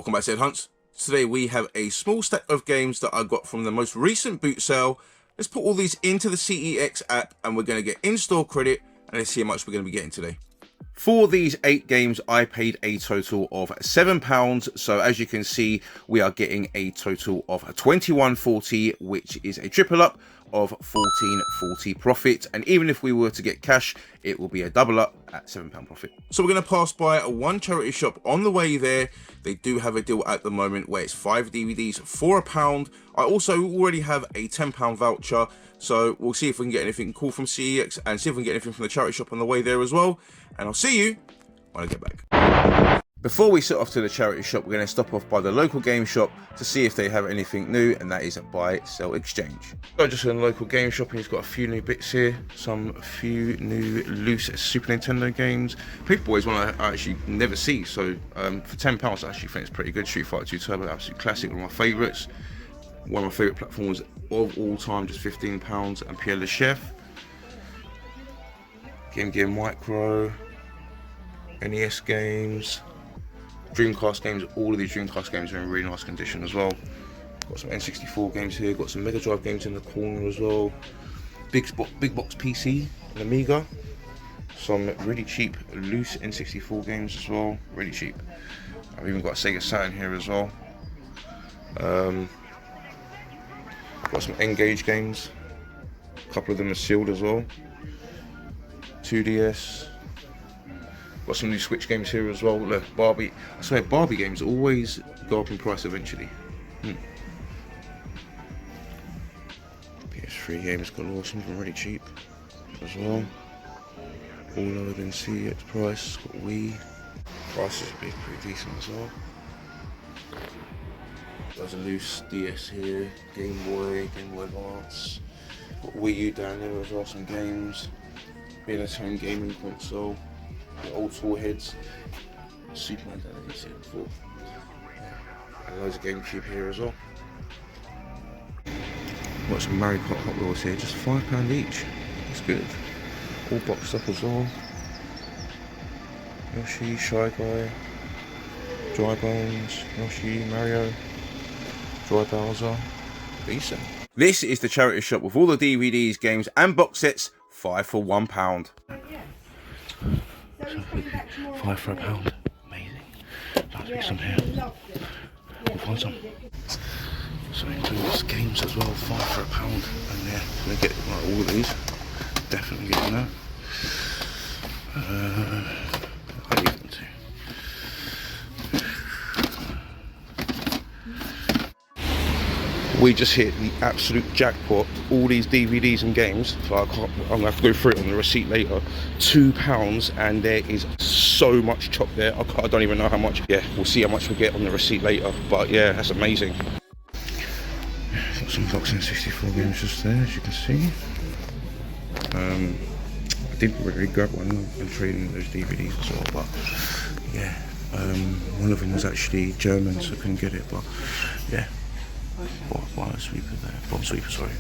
Welcome back to Ed Hunts. Today we have a small stack of games that I got from the most recent boot sale. Let's put all these into the CEX app and we're going to get in-store credit and let's see how much we're going to be getting today. For these 8 games, I paid a total of £7. So as you can see, we are getting a total of £21.40, which is a triple up of £14.40 profit. And even if we were to get cash, it will be a double up at £7 profit. So we're going to pass by one charity shop on the way there. They do have a deal at the moment where it's 5 DVDs for £1. I also already have a £10 voucher. So we'll see if we can get anything cool from CEX and see if we can get anything from the charity shop on the way there as well. And I'll see you when I get back. Before we set off to the charity shop, we're going to stop off by the local game shop to see if they have anything new, and that is Buy, Sell, Exchange. So just in the local game shop, and he's got a few new bits here, a few new loose Super Nintendo games. Paperboy one I actually never see, so for £10 I actually think it's pretty good. Street Fighter 2 Turbo, absolute classic, one of my favourites. One of my favourite platforms of all time, just £15, and Pierre Le Chef. Game Gear Micro, NES games, Dreamcast games. All of these Dreamcast games are in really nice condition as well. Got some N64 games here, got some Mega Drive games in the corner as well. Big box PC, an Amiga. Some really cheap loose N64 games as well, really cheap. I've even got a Sega Saturn here as well. Got some N-Gage games, a couple of them are sealed as well. 2DS. Got some new Switch games here as well. Look, Barbie. I swear, Barbie games always go up in price eventually. PS3 games galore, some of them really cheap as well. All lower than CEX price. Got Wii. Prices are pretty decent as well. There's a loose DS here. Game Boy Advance. Got Wii U down there as well. Some games. Benetton gaming console. The old tool heads, Superman that I didn't see it before. And loads of GameCube here as well. Got some Mario Kart Hot Wheels here, just £5 each. That's good. All boxed up as well. Yoshi, Shy Guy, Dry Bones, Yoshi, Mario, Dry Bowser. Decent. This is the charity shop with all the DVDs, games, and box sets. 5 for £1. So 5 for £1. Amazing. Let's pick some here. We'll find some. So includes games as well, 5 for £1. And yeah, gonna get like, all of these. Definitely getting that. I need them too. We just hit the absolute jackpot. All these DVDs and games. So I'm gonna have to go through it on the receipt later. £2, and there is so much chop there. I don't even know how much. Yeah, we'll see how much we get on the receipt later. But yeah, that's amazing. Got some Fox N64 games just there, as you can see. I did really grab one and trade in those DVDs as well. But yeah, one of them was actually German, so I couldn't get it. But yeah. Bottom sweeper there. Bottom sweeper, sorry.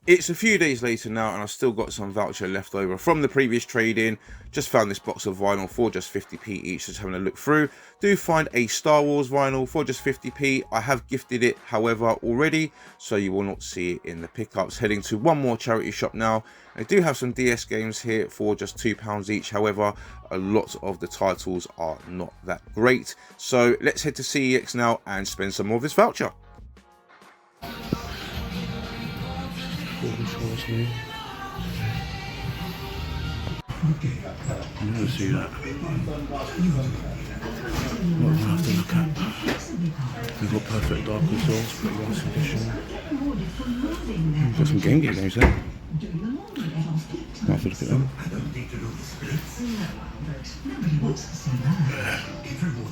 It's a few days later now and I've still got some voucher left over from the previous trade-in. Just found this box of vinyl for just 50p each, just having a look through. Do find a Star Wars vinyl for just 50p. I have gifted it, however, already, so you will not see it in the pickups. Heading to one more charity shop now. I do have some DS games here for just £2 each. However, a lot of the titles are not that great. So let's head to CEX now and spend some more of this voucher. I never see that. What do I have to look at? We've got Perfect Dark as well, it's pretty nice condition. We've got some Game Gear games there. I'll have to look at them.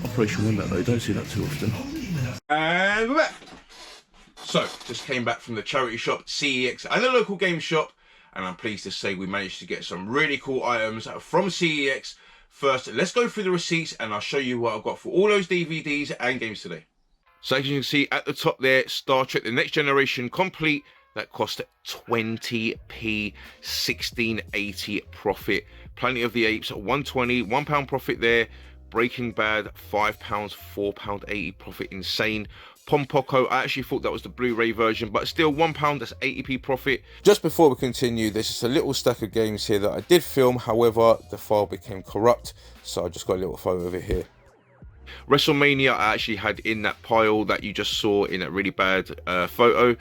Operation Wombat though, don't see that too often. And we're back! So, just came back from the charity shop, CEX, and the local game shop, and I'm pleased to say we managed to get some really cool items from CEX. First, let's go through the receipts and I'll show you what I've got for all those DVDs and games today. So as you can see at the top there, Star Trek The Next Generation Complete, that cost 20p, 1680 profit. Planet of the Apes, 120, £1 profit there. Breaking Bad, £5, £4.80 profit, insane. Pompoko, I actually thought that was the Blu-ray version, but still £1, that's 80p profit. Just before we continue, there's just a little stack of games here that I did film, however, the file became corrupt, so I just got a little photo of it here. WrestleMania I actually had in that pile that you just saw in that really bad photo.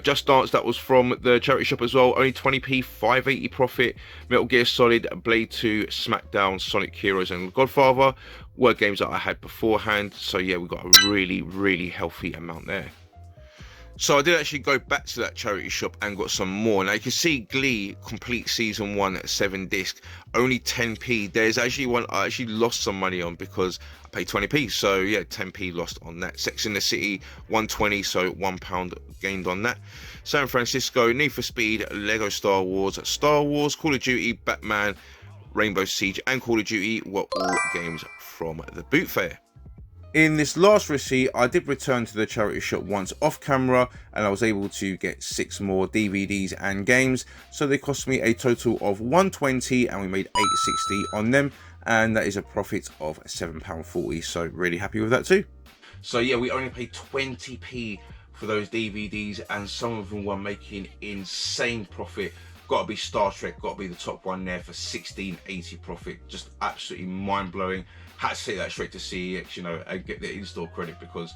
Just Dance, that was from the charity shop as well, only 20p, 580 profit. Metal Gear Solid, Blade 2, SmackDown, Sonic Heroes and Godfather were games that I had beforehand, so yeah, we got a really healthy amount there. So I did actually go back to that charity shop and got some more. Now you can see Glee Complete Season 1 at 7 disc, only 10p. There's actually one I actually lost some money on because I paid 20p. So yeah, 10p lost on that. Sex in the City, 120, so £1 gained on that. San Francisco, Need for Speed, Lego Star Wars, Call of Duty, Batman, Rainbow Siege and Call of Duty were all games from the boot fair. In this last receipt, I did return to the charity shop once off camera and I was able to get 6 more DVDs and games. So they cost me a total of £120 and we made £8.60 on them. And that is a profit of £7.40. So really happy with that too. So yeah, we only paid 20p for those DVDs and some of them were making insane profit. Got to be Star Trek, got to be the top one there for £16.80 profit. Just absolutely mind-blowing. Had to take that straight to CEX, you know, and get the in-store credit because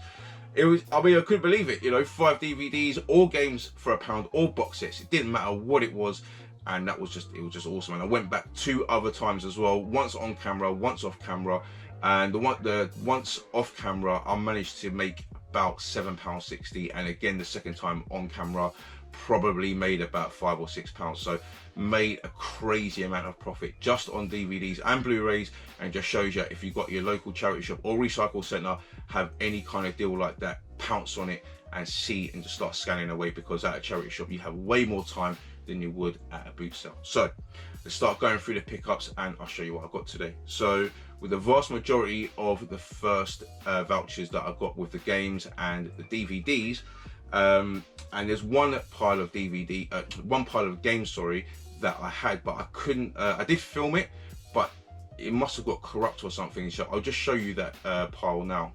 it was, I mean, I couldn't believe it, you know, 5 DVDs, all games for £1, all box sets. It didn't matter what it was, and that was just, it was just awesome. And I went back 2 other times as well, once on camera, once off camera, and the once off camera, I managed to make about £7.60, and again, the second time on camera, probably made about £5 or £6, so made a crazy amount of profit just on DVDs and Blu-rays. And just shows you, if you've got your local charity shop or recycle center have any kind of deal like that, pounce on it and see and just start scanning away, because at a charity shop you have way more time than you would at a boot sale. So let's start going through the pickups and I'll show you what I got today. So with the vast majority of the first vouchers that I got with the games and the DVDs, and there's one pile of games, sorry, that I had, but I couldn't, I did film it, but it must have got corrupt or something, so I'll just show you that pile now.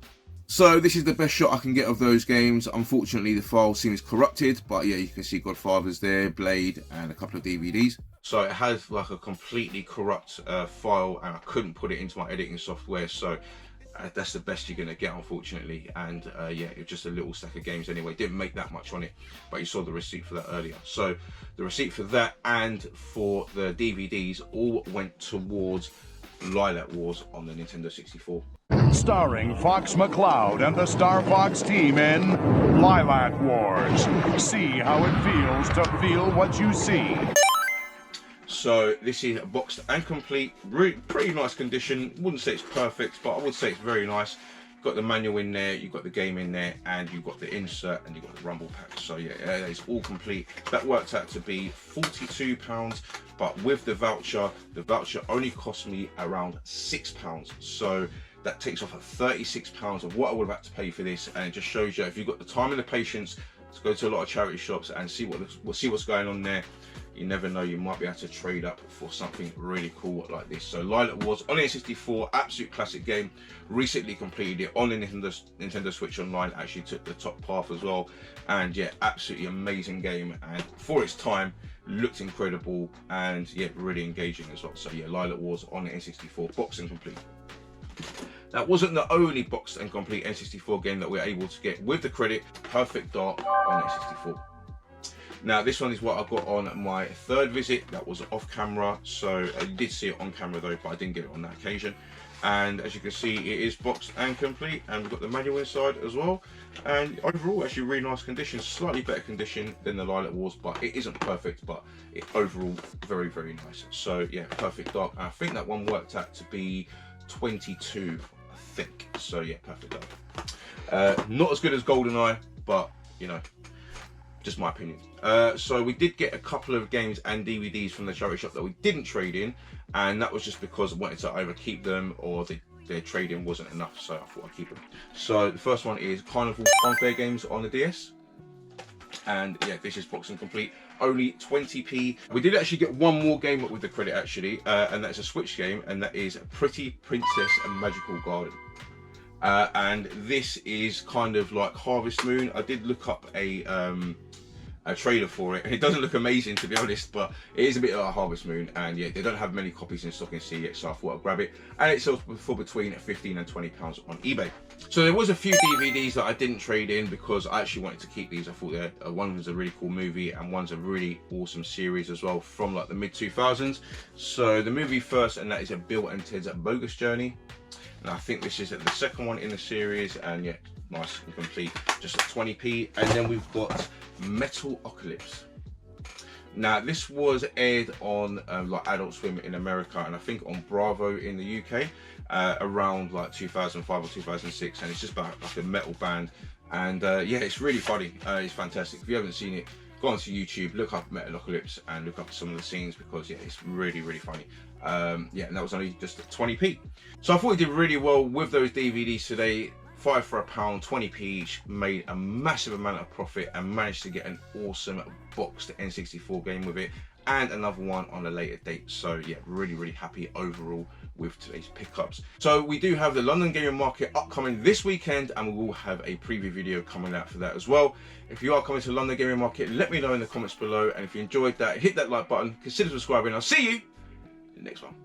So this is the best shot I can get of those games. Unfortunately, the file seems corrupted, but yeah, you can see Godfather's there, Blade, and a couple of DVDs. So it has like a completely corrupt file, and I couldn't put it into my editing software, so that's the best you're gonna get, unfortunately. And yeah, it was just a little stack of games anyway. Didn't make that much on it, but you saw the receipt for that earlier. So the receipt for that and for the DVDs all went towards Lilac Wars on the Nintendo 64. Starring Fox McCloud and the Star Fox team in Lilac Wars. See how it feels to feel what you see. So this is boxed and complete, really pretty nice condition. Wouldn't say it's perfect, but I would say it's very nice. Got the manual in there, you've got the game in there, and you've got the insert, and you've got the rumble pack. So yeah, it's all complete. That worked out to be £42, but with the voucher only cost me around £6. So that takes off at £36 of what I would have had to pay for this, and it just shows you, if you've got the time and the patience to go to a lot of charity shops and see what's going on there, you never know, you might be able to trade up for something really cool like this. So Lilac Wars on the N64, absolute classic game. Recently completed it on the Nintendo Switch Online, actually took the top path as well. And yeah, absolutely amazing game, and for its time, looked incredible, and yeah, really engaging as well. So yeah, Lilac Wars on the N64, boxed and complete. That wasn't the only boxed and complete N64 game that we were able to get with the credit. Perfect Dark on N64. Now this one is what I got on my third visit. That was off camera, so I did see it on camera though, but I didn't get it on that occasion. And as you can see, it is boxed and complete, and we've got the manual inside as well. And overall, actually really nice condition, slightly better condition than the Lilac Wars, but it isn't perfect, but it overall very nice. So yeah, Perfect Dark. I think that one worked out to be 22, I think. So yeah, Perfect Dark. Not as good as GoldenEye, but you know, just my opinion. So we did get a couple of games and DVDs from the charity shop that we didn't trade in, and that was just because I wanted to either keep them or their trade-in wasn't enough, so I thought I'd keep them. So the first one is Carnival Funfair games on the DS, And yeah, this is boxing complete, only 20p. We did actually get one more game with the credit actually, and that's a Switch game, and that is Pretty Princess and Magical Garden. And this is kind of like Harvest Moon. I did look up a trailer for it, and it doesn't look amazing to be honest, but it is a bit like Harvest Moon, and yeah, they don't have many copies in stock in CEX, so I thought I'd grab it, and it sells for between £15 and £20 on eBay. So there was a few DVDs that I didn't trade in because I actually wanted to keep these. I thought one was a really cool movie and one's a really awesome series as well from like the mid 2000s. So the movie first, and that is a Bill and Ted's Bogus Journey, and I think this is the second one in the series, and yeah, nice and complete, just at 20p. And then we've got Metalocalypse. Now this was aired on like Adult Swim in America, and I think on Bravo in the UK around like 2005 or 2006, and it's just about like a metal band, and yeah, it's really funny. It's fantastic. If you haven't seen it, go onto YouTube, look up Metalocalypse and look up some of the scenes, because yeah, it's really funny. Yeah, and that was only just at 20p. So I thought we did really well with those DVDs today. 5 for £1, 20p each, made a massive amount of profit and managed to get an awesome boxed N64 game with it, and another one on a later date. So yeah, really happy overall with today's pickups. So we do have the London Gaming Market upcoming this weekend, and we will have a preview video coming out for that as well. If you are coming to London Gaming Market, let me know in the comments below, and if you enjoyed that, hit that like button, consider subscribing. I'll see you in the next one.